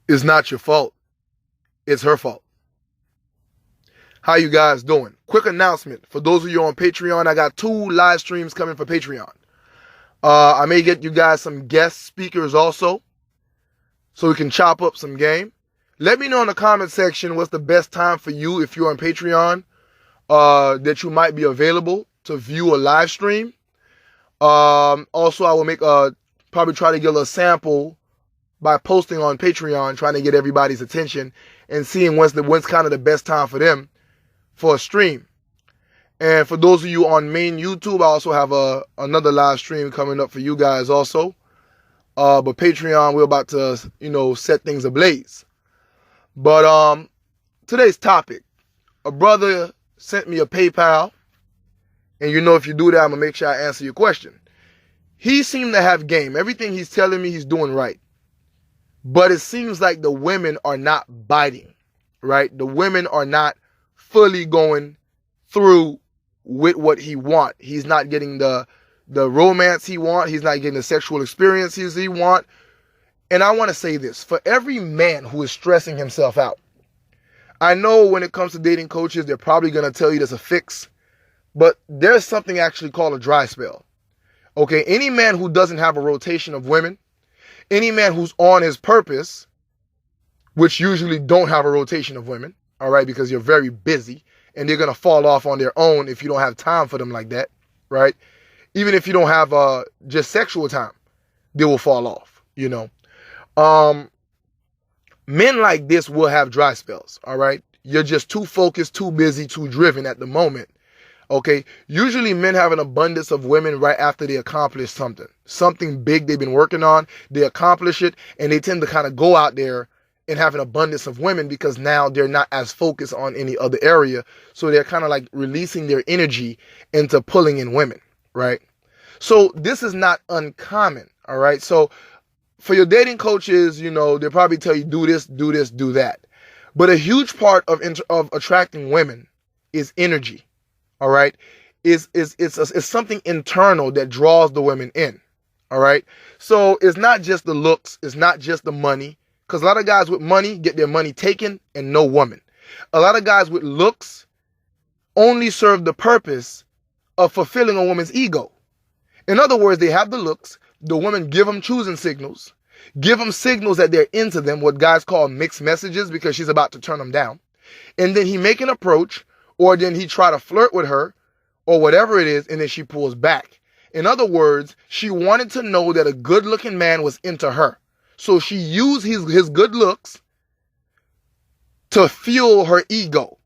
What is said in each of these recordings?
It's not your fault. It's her fault. How you guys doing? Quick announcement. For those of you on Patreon, I got 2 live streams coming for Patreon. I may get you guys some guest speakers also, so we can chop up some game. Let me know in the comment section what's the best time for you if you're on Patreon that you might be available to view a live stream. Also, I will make probably try to get a sample by posting on Patreon, trying to get everybody's attention and seeing when's kind of the best time for them for a stream. And for those of you on main YouTube, I also have another live stream coming up for you guys also. But Patreon, we're about to, set things ablaze. But today's topic, a brother sent me a PayPal, and if you do that, I'm gonna make sure I answer your question. He seemed to have game. Everything he's telling me, he's doing right. But it seems like the women are not biting, right? The women are not fully going through with what he wants. He's not getting the romance he wants. He's not getting the sexual experiences he wants. And I want to say this, for every man who is stressing himself out, I know when it comes to dating coaches, they're probably going to tell you there's a fix, but there's something actually called a dry spell. Okay, any man who doesn't have a rotation of women, any man who's on his purpose, which usually don't have a rotation of women, all right, because you're very busy and they're going to fall off on their own if you don't have time for them like that, right? Even if you don't have just sexual time, they will fall off, Men like this will have dry spells, all right? You're just too focused, too busy, too driven at the moment, okay? Usually men have an abundance of women right after they accomplish something big they've been working on. They accomplish it, and they tend to kind of go out there and have an abundance of women because now they're not as focused on any other area. So they're kind of like releasing their energy into pulling in women, right? So this is not uncommon, all right? So for your dating coaches, they'll probably tell you do this, do that. But a huge part of attracting women is energy, all right? It's something internal that draws the women in, all right? So it's not just the looks, it's not just the money, because a lot of guys with money get their money taken and no woman. A lot of guys with looks only serve the purpose of fulfilling a woman's ego. In other words, they have the looks, the women give them choosing signals, give them signals that they're into them, what guys call mixed messages, because she's about to turn them down. And then he make an approach, or then he try to flirt with her, or whatever it is, and then she pulls back. In other words, she wanted to know that a good-looking man was into her. So she used his good looks to fuel her ego.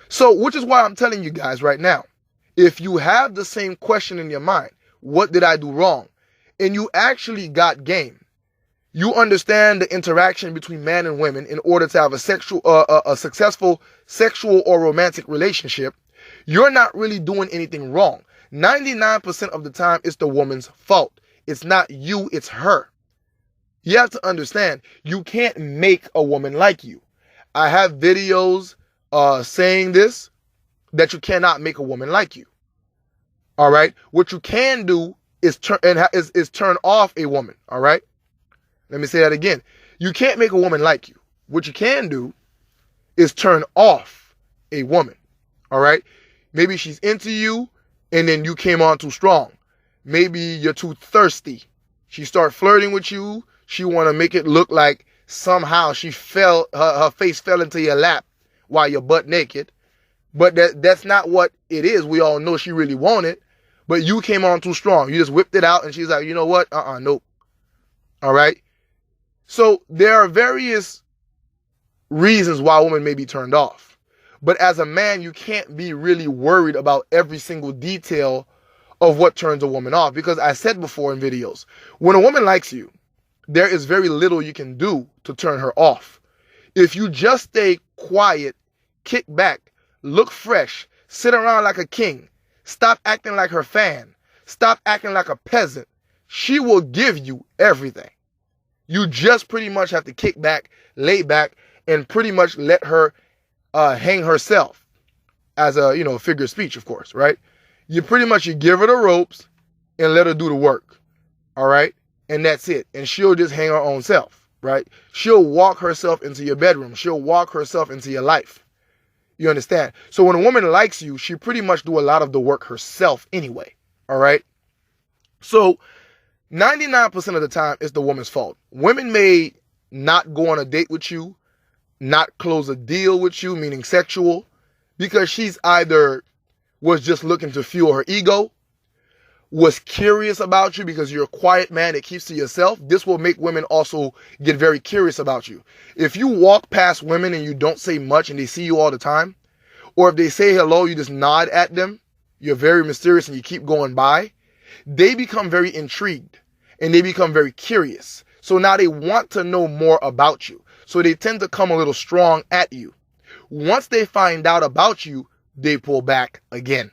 So, which is why I'm telling you guys right now, if you have the same question in your mind, what did I do wrong? And you actually got game. You understand the interaction between man and women in order to have a successful sexual or romantic relationship. You're not really doing anything wrong. 99% of the time, it's the woman's fault. It's not you, it's her. You have to understand, you can't make a woman like you. I have videos saying this, that you cannot make a woman like you. All right? What you can do is turn off a woman. All right? Let me say that again. You can't make a woman like you. What you can do is turn off a woman. All right? Maybe she's into you and then you came on too strong. Maybe you're too thirsty. She started flirting with you. She want to make it look like somehow her face fell into your lap while you're butt naked. But that's not what it is. We all know she really wanted. But you came on too strong. You just whipped it out and she's like, you know what? Nope. All right? So there are various reasons why a woman may be turned off. But as a man, you can't be really worried about every single detail of what turns a woman off. Because I said before in videos, when a woman likes you, there is very little you can do to turn her off. If you just stay quiet, kick back, look fresh, sit around like a king, stop acting like her fan, stop acting like a peasant, she will give you everything. You just pretty much have to kick back, lay back, and pretty much let her hang herself as a, figure of speech, of course, right? You give her the ropes and let her do the work, all right? And that's it. And she'll just hang her own self. right? She'll walk herself into your bedroom. She'll walk herself into your life. You understand? So when a woman likes you, she pretty much do a lot of the work herself anyway, all right? So 99% of the time, it's the woman's fault. Women may not go on a date with you, not close a deal with you, meaning sexual, because she's either was just looking to fuel her ego, was curious about you because you're a quiet man that keeps to yourself. This will make women also get very curious about you. If you walk past women and you don't say much and they see you all the time, or if they say hello, you just nod at them, you're very mysterious and you keep going by, they become very intrigued and they become very curious. So now they want to know more about you. So they tend to come a little strong at you. Once they find out about you, they pull back again.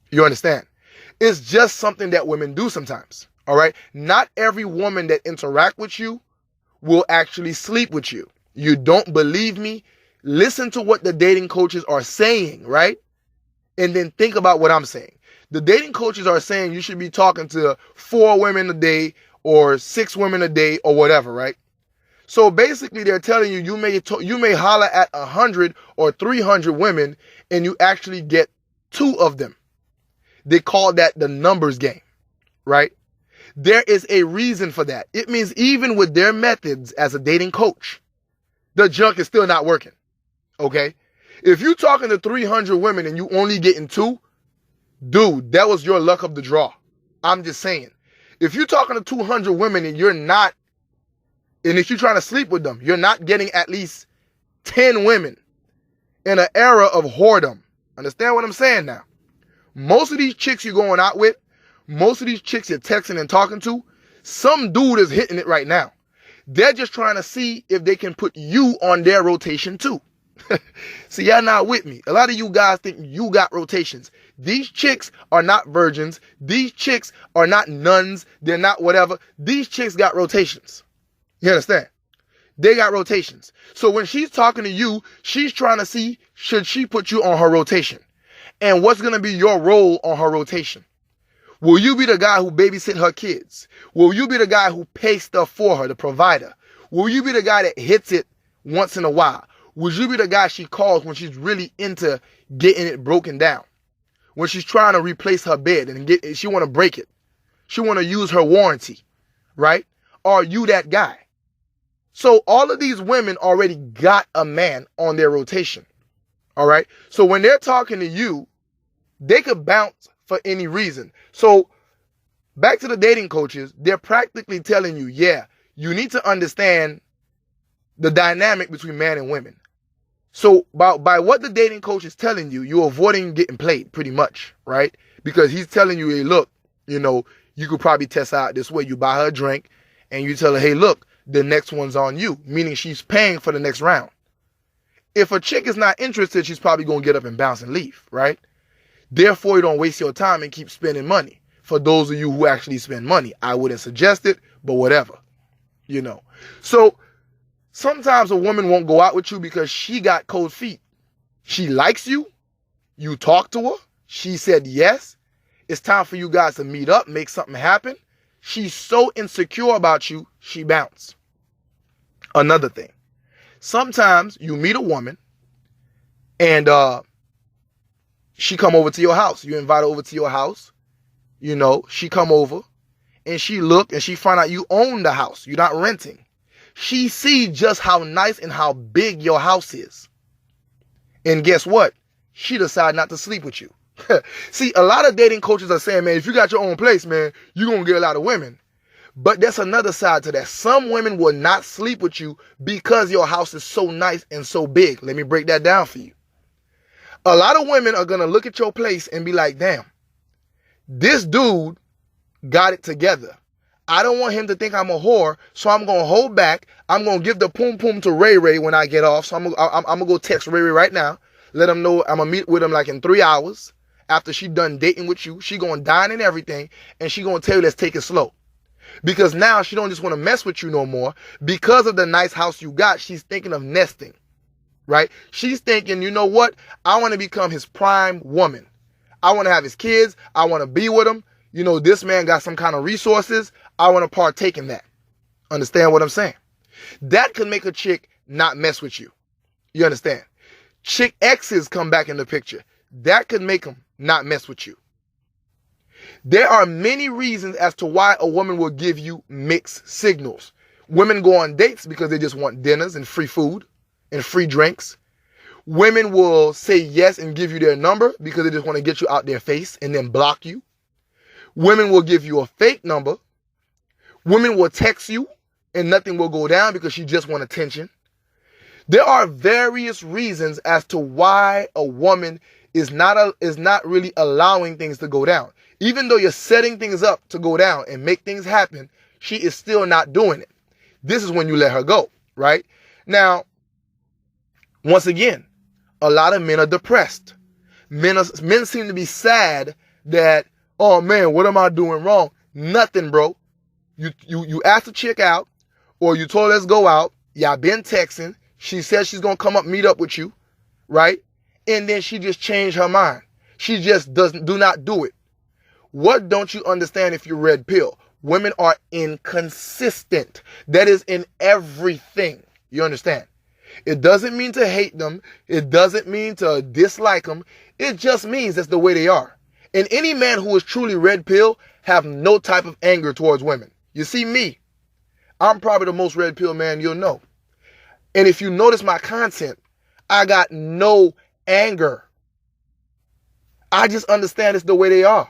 You understand? It's just something that women do sometimes, all right? Not every woman that interact with you will actually sleep with you. You don't believe me? Listen to what the dating coaches are saying, right? And then think about what I'm saying. The dating coaches are saying you should be talking to 4 women a day or 6 women a day or whatever, right? So basically they're telling you you may holler at 100 or 300 women and you actually get 2 of them. They call that the numbers game, right? There is a reason for that. It means even with their methods as a dating coach, the junk is still not working, okay? If you're talking to 300 women and you only getting 2, dude, that was your luck of the draw. I'm just saying. If you're talking to 200 women and you're not, and if you're trying to sleep with them, you're not getting at least 10 women in an era of whoredom. Understand what I'm saying now? Most of these chicks you're going out with, most of these chicks you're texting and talking to, some dude is hitting it right now. They're just trying to see if they can put you on their rotation too. See, y'all not with me. A lot of you guys think you got rotations. These chicks are not virgins. These chicks are not nuns. They're not whatever. These chicks got rotations. You understand? They got rotations. So when she's talking to you, she's trying to see, should she put you on her rotation? And what's going to be your role on her rotation? Will you be the guy who babysit her kids? Will you be the guy who pays stuff for her, the provider? Will you be the guy that hits it once in a while? Will you be the guy she calls when she's really into getting it broken down? When she's trying to replace her bed and she want to break it. She want to use her warranty, right? Are you that guy? So all of these women already got a man on their rotation. All right. So when they're talking to you, they could bounce for any reason. So back to the dating coaches, they're practically telling you, yeah, you need to understand the dynamic between men and women. So by what the dating coach is telling you, you're avoiding getting played pretty much, right? Because he's telling you, hey, look, you could probably test out this way. You buy her a drink and you tell her, hey, look, the next one's on you, meaning she's paying for the next round. If a chick is not interested, she's probably going to get up and bounce and leave, right? Therefore, you don't waste your time and keep spending money. For those of you who actually spend money, I wouldn't suggest it, but whatever, So sometimes a woman won't go out with you because she got cold feet. She likes you. You talk to her. She said yes. It's time for you guys to meet up, make something happen. She's so insecure about you, she bounced. Another thing. Sometimes you meet a woman and she come over to your house. You invite her over to your house. She come over and she look and she find out you own the house. You're not renting. She see just how nice and how big your house is. And guess what? She decide not to sleep with you. See, a lot of dating coaches are saying, man, if you got your own place, man, you're going to get a lot of women. But there's another side to that. Some women will not sleep with you because your house is so nice and so big. Let me break that down for you. A lot of women are going to look at your place and be like, damn, this dude got it together. I don't want him to think I'm a whore, so I'm going to hold back. I'm going to give the poom poom to Ray Ray when I get off. So I'm going to go text Ray Ray right now. Let him know I'm going to meet with him like in 3 hours. After she done dating with you, she going to dine and everything, and she going to tell you, let's take it slow. Because now she don't just want to mess with you no more. Because of the nice house you got, she's thinking of nesting, right? She's thinking, you know what? I want to become his prime woman. I want to have his kids. I want to be with him. This man got some kind of resources. I want to partake in that. Understand what I'm saying? That could make a chick not mess with you. You understand? Chick X's come back in the picture. That could make them not mess with you. There are many reasons as to why a woman will give you mixed signals. Women go on dates because they just want dinners and free food and free drinks. Women will say yes and give you their number because they just want to get you out their face and then block you. Women will give you a fake number. Women will text you and nothing will go down because she just want attention. There are various reasons as to why a woman is not really allowing things to go down. Even though you're setting things up to go down and make things happen, she is still not doing it. This is when you let her go, right? Now, once again, a lot of men are depressed. Men seem to be sad that, oh man, what am I doing wrong? Nothing, bro. You asked the chick out, or you told her let's go out. Y'all been texting. She said she's gonna come up, meet up with you, right? And then she just changed her mind. She just do not do it. What don't you understand if you're red pill? Women are inconsistent. That is in everything. You understand? It doesn't mean to hate them. It doesn't mean to dislike them. It just means that's the way they are. And any man who is truly red pill have no type of anger towards women. You see me, I'm probably the most red pill man you'll know. And if you notice my content, I got no anger. I just understand it's the way they are.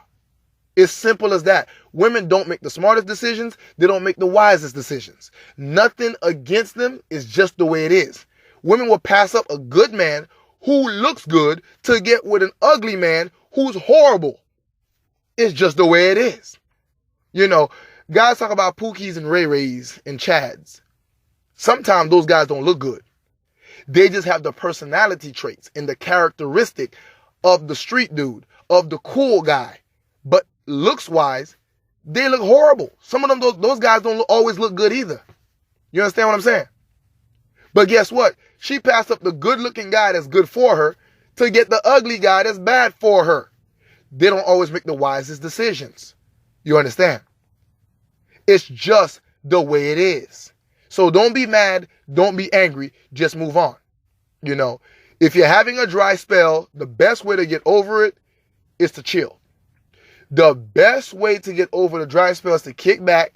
It's simple as that. Women don't make the smartest decisions. They don't make the wisest decisions. Nothing against them. Is just the way it is. Women will pass up a good man who looks good to get with an ugly man who's horrible. It's just the way it is. You know, guys talk about Pookies and Ray Rays and Chads. Sometimes those guys don't look good. They just have the personality traits and the characteristic of the street dude, of the cool guy. But looks wise, they look horrible. Some of them, those guys don't always look good either. You understand what I'm saying? But guess what? She passed up the good looking guy that's good for her to get the ugly guy that's bad for her. They don't always make the wisest decisions. You understand? It's just the way it is. So don't be mad. Don't be angry. Just move on. You know, if you're having a dry spell, the best way to get over it is to chill. The best way to get over the dry spell is to kick back,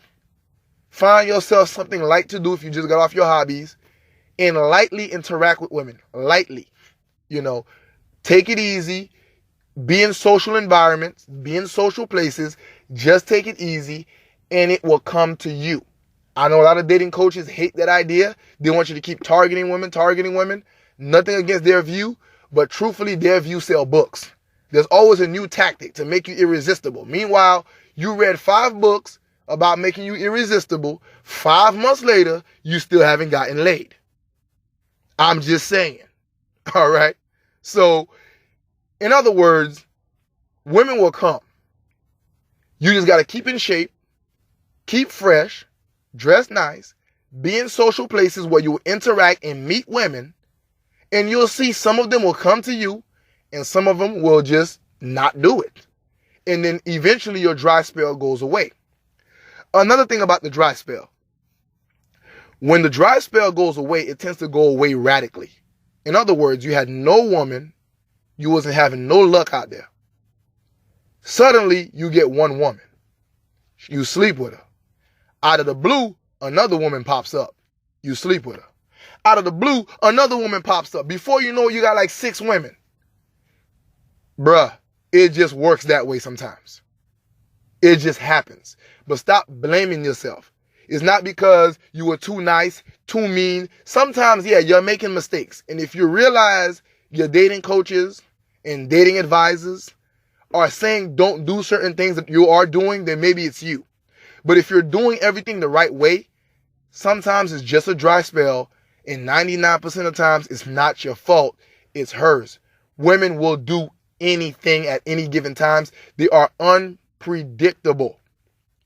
find yourself something light to do if you just got off your hobbies, and lightly interact with women. Lightly. You know, take it easy. Be in social environments. Be in social places. Just take it easy, and it will come to you. I know a lot of dating coaches hate that idea. They want you to keep targeting women. Nothing against their view, but truthfully, their view sell books. There's always a new tactic to make you irresistible. Meanwhile, you read 5 books about making you irresistible. 5 months later, you still haven't gotten laid. I'm just saying. All right? So, in other words, women will come. You just got to keep in shape, keep fresh, dress nice, be in social places where you will interact and meet women, and you'll see some of them will come to you and some of them will just not do it. And then eventually your dry spell goes away. Another thing about the dry spell. When the dry spell goes away, it tends to go away radically. In other words, you had no woman, you wasn't having no luck out there. Suddenly, you get one woman. You sleep with her. Out of the blue, another woman pops up. You sleep with her. Out of the blue, another woman pops up. Before you know it, you got like 6 women. Bruh, it just works that way sometimes. It just happens. But stop blaming yourself. It's not because you were too nice, too mean. Sometimes, yeah, you're making mistakes. And if you realize your dating coaches and dating advisors are saying don't do certain things that you are doing, then maybe it's you. But if you're doing everything the right way, sometimes it's just a dry spell. And 99% of the times, it's not your fault. It's hers. Women will do anything at any given times. They are unpredictable.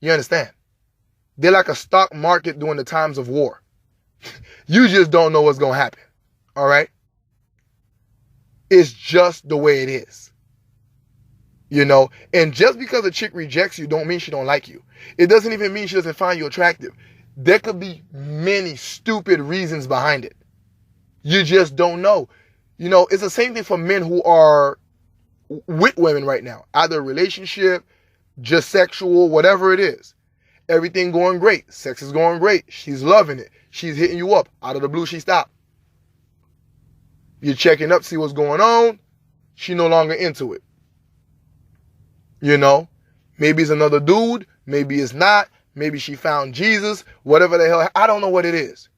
You understand? They're like a stock market during the times of war. You just don't know what's going to happen. All right? It's just the way it is. You know? And just because a chick rejects you don't mean she don't like you. It doesn't even mean she doesn't find you attractive. There could be many stupid reasons behind it. You just don't know. You know, it's the same thing for men who are with women right now. Either a relationship, just sexual, whatever it is. Everything going great. Sex is going great. She's loving it. She's hitting you up. Out of the blue, she stopped. You're checking up, see what's going on. She no longer into it. You know? Maybe it's another dude. Maybe it's not. Maybe she found Jesus. Whatever the hell. I don't know what it is.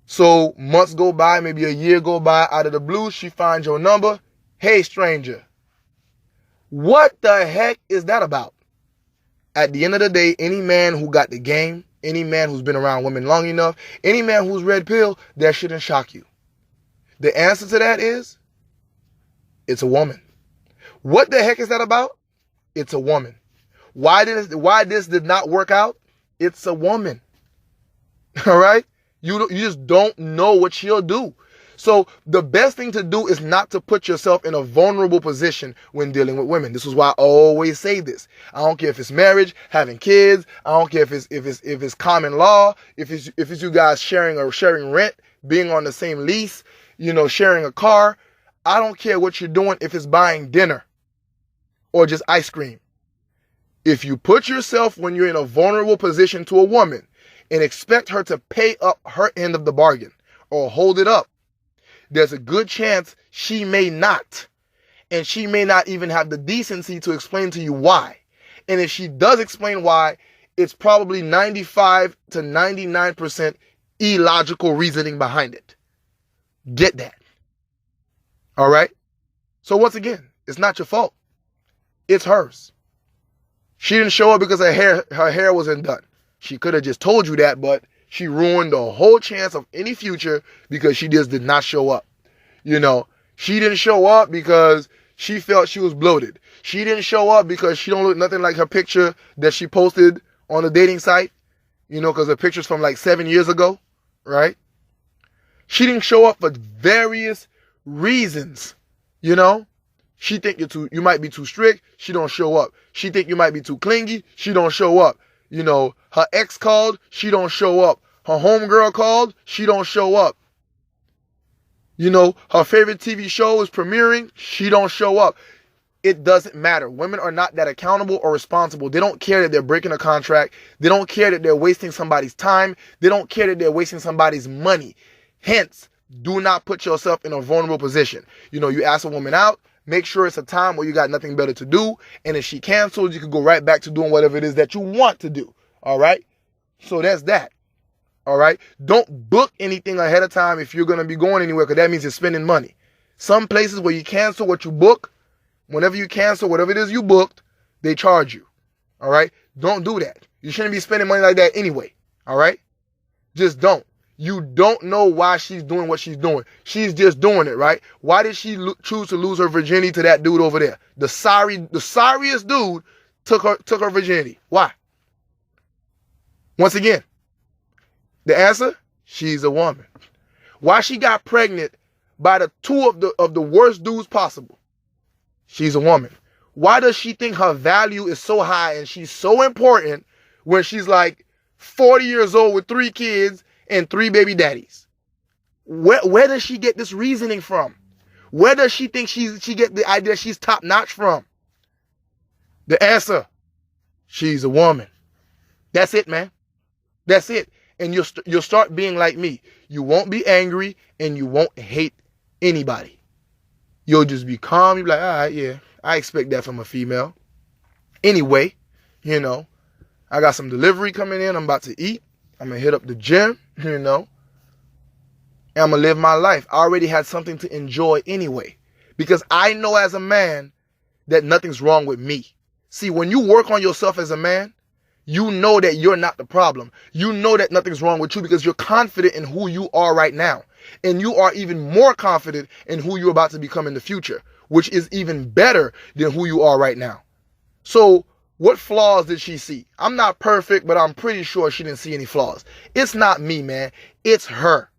So months go by, maybe a year go by. Out of the blue, she finds your number. Hey, stranger. What the heck is that about? At the end of the day, any man who got the game, any man who's been around women long enough, any man who's red pill, that shouldn't shock you. The answer to that is, it's a woman. What the heck is that about? It's a woman. Why this did not work out? It's a woman. All right? You just don't know what she'll do. So the best thing to do is not to put yourself in a vulnerable position when dealing with women. This is why I always say this. I don't care if it's marriage, having kids. I don't care if it's common law, if it's you guys sharing rent, being on the same lease, you know, sharing a car. I don't care what you're doing if it's buying dinner or just ice cream. If you put yourself when you're in a vulnerable position to a woman and expect her to pay up her end of the bargain or hold it up, there's a good chance she may not. And she may not even have the decency to explain to you why. And if she does explain why, it's probably 95 to 99% illogical reasoning behind it. Get that. All right? So once again, it's not your fault. It's hers. She didn't show up because her hair wasn't done. She could have just told you that, but she ruined the whole chance of any future because she just did not show up. You know, she didn't show up because she felt she was bloated. She didn't show up because she don't look nothing like her picture that she posted on the dating site. You know, because her picture's from like 7 years ago, right? She didn't show up for various reasons, you know? She think you might be too strict. She don't show up. She think you might be too clingy. She don't show up. You know, her ex called, she don't show up. Her homegirl called, she don't show up. You know, her favorite TV show is premiering, she don't show up. It doesn't matter. Women are not that accountable or responsible. They don't care that they're breaking a contract. They don't care that they're wasting somebody's time. They don't care that they're wasting somebody's money. Hence, do not put yourself in a vulnerable position. You know, you ask a woman out, make sure it's a time where you got nothing better to do. And if she cancels, you can go right back to doing whatever it is that you want to do. All right? So that's that. All right? Don't book anything ahead of time if you're going to be going anywhere, because that means you're spending money. Some places where you cancel what you book, whenever you cancel whatever it is you booked, they charge you. All right? Don't do that. You shouldn't be spending money like that anyway. All right? Just don't. You don't know why she's doing what she's doing. She's just doing it, right? Why did she choose to lose her virginity to that dude over there? The sorriest dude took her virginity. Why? Once again, the answer, she's a woman. Why she got pregnant by the two of the worst dudes possible? She's a woman. Why does she think her value is so high and she's so important when she's like 40 years old with 3 kids and 3 baby daddies? Where does she get this reasoning from? Where does she think she get the idea she's top notch from? The answer, she's a woman. That's it, man. That's it. And you'll start being like me. You won't be angry and you won't hate anybody. You'll just be calm. You'll be like, all right, yeah, I expect that from a female. Anyway, you know, I got some delivery coming in. I'm about to eat. I'm going to hit up the gym, you know. And I'm going to live my life. I already had something to enjoy anyway. Because I know as a man that nothing's wrong with me. See, when you work on yourself as a man, you know that you're not the problem. You know that nothing's wrong with you because you're confident in who you are right now. And you are even more confident in who you're about to become in the future, which is even better than who you are right now. So what flaws did she see? I'm not perfect, but I'm pretty sure she didn't see any flaws. It's not me, man. It's her.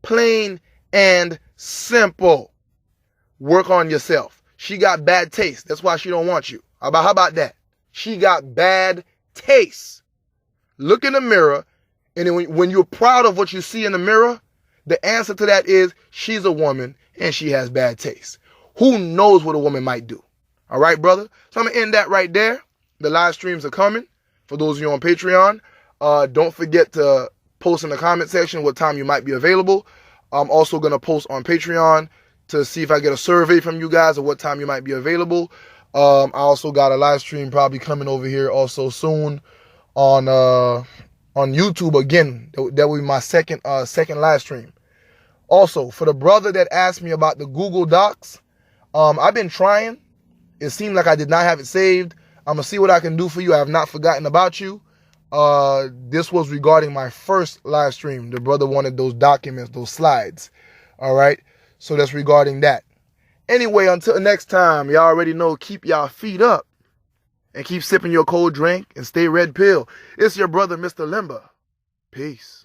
Plain and simple. Work on yourself. She got bad taste. That's why she don't want you. How about that? She got bad taste. Look in the mirror And then when you're proud of what you see in the mirror, the answer to that is she's a woman and she has bad taste. Who knows what a woman might do? All right, brother? So I'm going to end that right there. The live streams are coming. For those of you on Patreon, don't forget to post in the comment section what time you might be available. I'm also going to post on Patreon to see if I get a survey from you guys of what time you might be available. I also got a live stream probably coming over here also soon on YouTube again. That will be my second live stream. Also, for the brother that asked me about the Google Docs, I've been trying. It seemed like I did not have it saved. I'm going to see what I can do for you. I have not forgotten about you. This was regarding my first live stream. The brother wanted those documents, those slides. All right. So that's regarding that. Anyway, until next time, y'all already know, keep y'all feet up and keep sipping your cold drink and stay red pill. It's your brother, Mr. Limber. Peace.